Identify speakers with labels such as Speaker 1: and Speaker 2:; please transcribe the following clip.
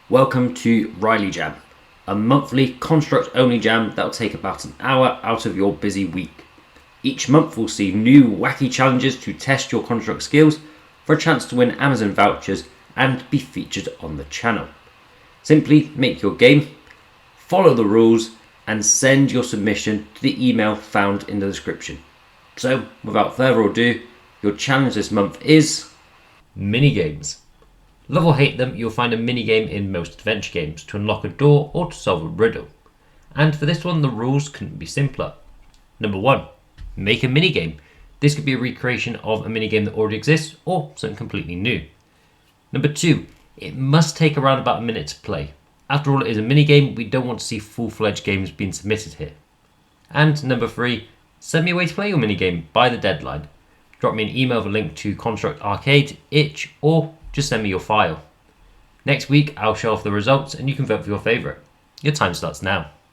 Speaker 1: Welcome to Reilly Jam, a monthly construct-only jam that will take about an hour out of your busy week. Each month we'll see new wacky challenges to test your construct skills for a chance to win Amazon vouchers and be featured on the channel. Simply make your game, follow the rules, and send your submission to the email found in the description. So, without further ado, your challenge this month is mini-games. Love or hate them, you'll find a mini-game in most adventure games to unlock a door or to solve a riddle. And for this one, the rules couldn't be simpler. Number 1, make a mini-game. This could be a recreation of a mini-game that already exists or something completely new. Number 2, it must take around about a minute to play. After all, it is a mini-game, we don't want to see full-fledged games being submitted here. And number 3, send me a way to play your mini-game by the deadline. Drop me an email with a link to Construct Arcade, Itch, or just send me your file. Next week, I'll show off the results and you can vote for your favourite. Your time starts now.